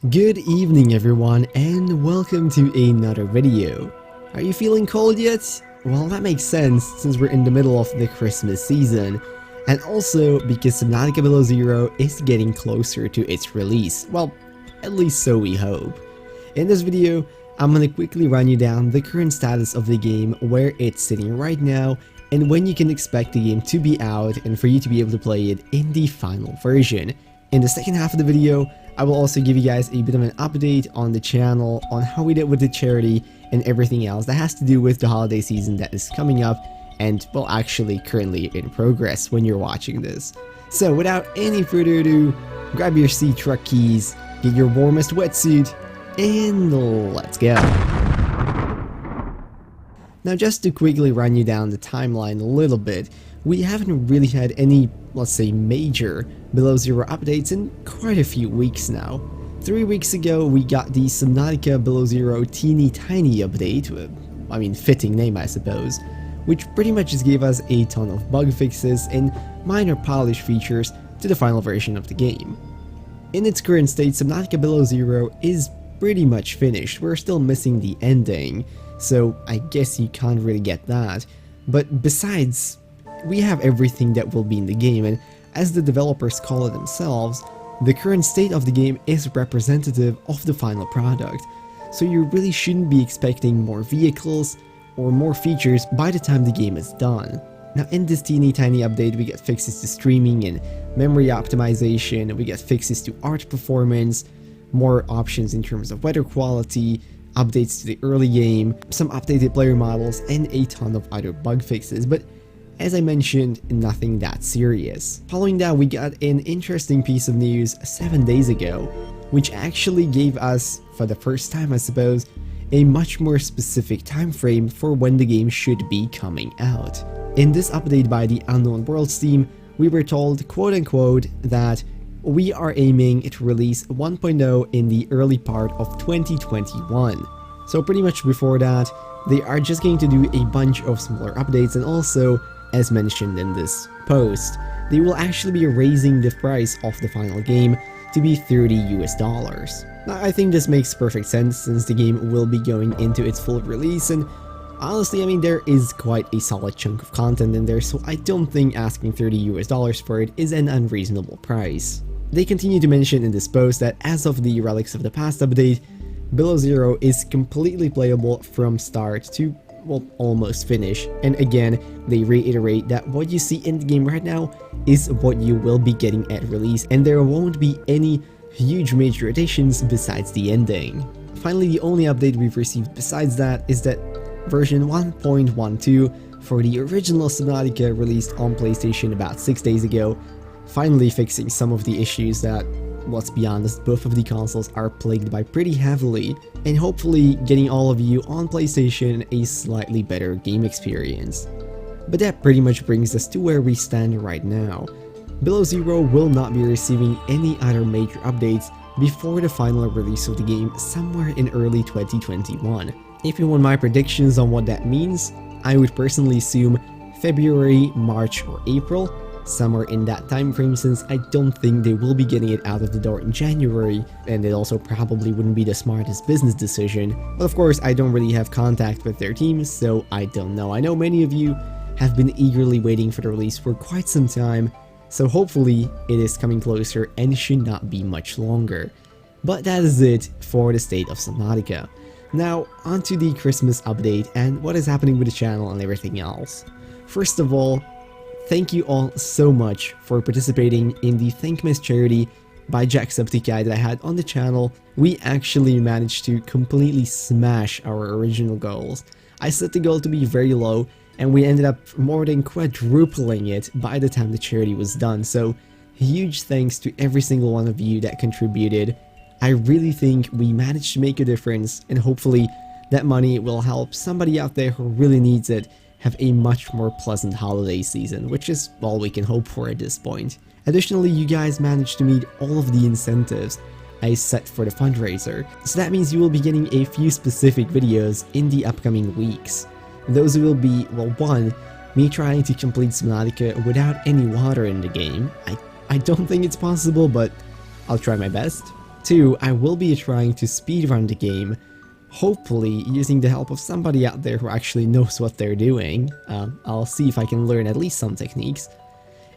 Good evening everyone and welcome to another video. Are you feeling cold yet? Well, that makes sense since we're in the middle of the Christmas season, and also because Subnautica Below Zero is getting closer to its release. Well, at least so we hope. In this video, I'm gonna quickly run you down the current status of the game, where it's sitting right now, and when you can expect the game to be out and for you to be able to play it in the final version. In the second half of the video, I will also give you guys a bit of an update on the channel, on how we did with the charity and everything else that has to do with the holiday season that is coming up and, well, actually currently in progress when you're watching this. So without any further ado, grab your sea truck keys, get your warmest wetsuit, and let's go. Now, just to quickly run you down the timeline a little bit, we haven't really had any, let's say, major Below Zero updates in quite a few weeks now. 3 weeks ago we got the Subnautica Below Zero Teeny Tiny update, I mean fitting name I suppose, which pretty much just gave us a ton of bug fixes and minor polish features to the final version of the game. In its current state, Subnautica Below Zero is pretty much finished. We're still missing the ending, so I guess you can't really get that, but besides, we have everything that will be in the game, and as the developers call it themselves, the current state of the game is representative of the final product, so you really shouldn't be expecting more vehicles or more features by the time the game is done. Now, in this teeny tiny update we get fixes to streaming and memory optimization, we get fixes to art performance, more options in terms of weather quality, updates to the early game, some updated player models, and a ton of other bug fixes, but as I mentioned, nothing that serious. Following that, we got an interesting piece of news 7 days ago, which actually gave us, for the first time I suppose, a much more specific time frame for when the game should be coming out. In this update by the Unknown Worlds team, we were told, quote unquote, that we are aiming to release 1.0 in the early part of 2021. So pretty much before that, they are just going to do a bunch of smaller updates, and also, as mentioned in this post, they will actually be raising the price of the final game to be $30 US. Now, I think this makes perfect sense since the game will be going into its full release, and honestly, I mean, there is quite a solid chunk of content in there, so I don't think asking $30 US for it is an unreasonable price. They continue to mention in this post that as of the Relics of the Past update, Below Zero is completely playable from start to, well, almost finish, and again, they reiterate that what you see in the game right now is what you will be getting at release, and there won't be any huge major additions besides the ending. Finally, the only update we've received besides that is that version 1.12 for the original Subnautica released on PlayStation about 6 days ago, finally fixing some of the issues that, let's be honest, both of the consoles are plagued by pretty heavily, and hopefully getting all of you on PlayStation a slightly better game experience. But that pretty much brings us to where we stand right now. Below Zero will not be receiving any other major updates before the final release of the game somewhere in early 2021. If you want my predictions on what that means, I would personally assume February, March, or April, somewhere in that time frame, since I don't think they will be getting it out of the door in January, and it also probably wouldn't be the smartest business decision. But of course, I don't really have contact with their team, so I don't know. I know many of you have been eagerly waiting for the release for quite some time, so hopefully it is coming closer and should not be much longer. But that is it for the state of Subnautica. Now, onto the Christmas update and what is happening with the channel and everything else. First of all, thank you all so much for participating in the Thankmas charity by Jacksepticeye that I had on the channel. We actually managed to completely smash our original goals. I set the goal to be very low, and we ended up more than quadrupling it by the time the charity was done, so huge thanks to every single one of you that contributed. I really think we managed to make a difference, and hopefully that money will help somebody out there who really needs it have a much more pleasant holiday season, which is all we can hope for at this point. Additionally, you guys managed to meet all of the incentives I set for the fundraiser, so that means you will be getting a few specific videos in the upcoming weeks. Those will be, well, one, me trying to complete Subnautica without any water in the game. I don't think it's possible, but I'll try my best. 2, I will be trying to speedrun the game, hopefully using the help of somebody out there who actually knows what they're doing. I'll see if I can learn at least some techniques.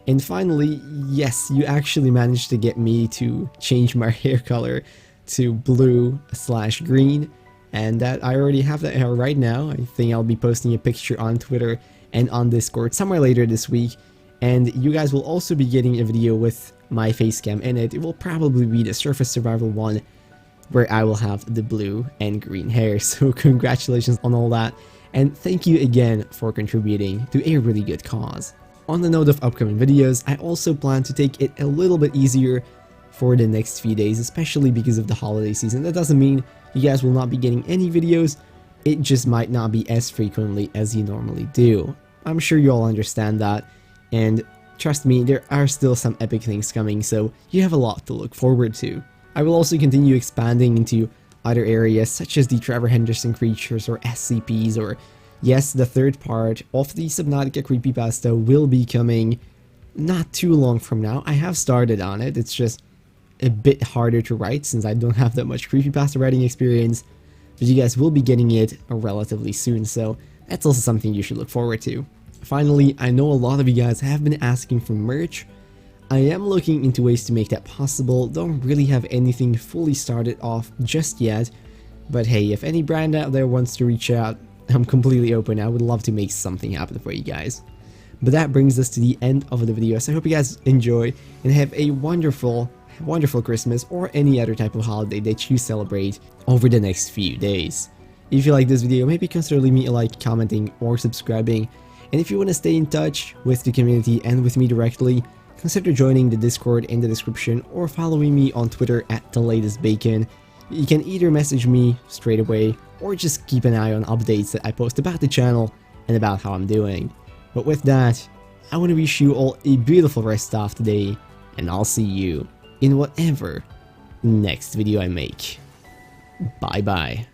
And finally, yes, you actually managed to get me to change my hair color to blue/green, and that I already have that hair right now. I think I'll be posting a picture on Twitter and on Discord somewhere later this week, and you guys will also be getting a video with my face cam in it. It will probably be the Surface Survival one, where I will have the blue and green hair. So congratulations on all that, and thank you again for contributing to a really good cause. On the note of upcoming videos, I also plan to take it a little bit easier for the next few days, especially because of the holiday season. That doesn't mean you guys will not be getting any videos, it just might not be as frequently as you normally do. I'm sure you all understand that, and trust me, there are still some epic things coming, so you have a lot to look forward to. I will also continue expanding into other areas such as the Trevor Henderson creatures or SCPs, or yes, the third part of the Subnautica creepypasta will be coming not too long from now. I have started on it, it's just a bit harder to write since I don't have that much creepypasta writing experience, but you guys will be getting it relatively soon, so that's also something you should look forward to. Finally, I know a lot of you guys have been asking for merch. I am looking into ways to make that possible. Don't really have anything fully started off just yet, but hey, if any brand out there wants to reach out, I'm completely open. I would love to make something happen for you guys. But that brings us to the end of the video, so I hope you guys enjoy and have a wonderful Christmas or any other type of holiday that you celebrate over the next few days. If you like this video, maybe consider leaving me a like, commenting, or subscribing. And if you want to stay in touch with the community and with me directly, consider joining the Discord in the description or following me on Twitter at TheLatestBacon. You can either message me straight away or just keep an eye on updates that I post about the channel and about how I'm doing. But with that, I want to wish you all a beautiful rest of the day, and I'll see you in whatever next video I make. Bye bye.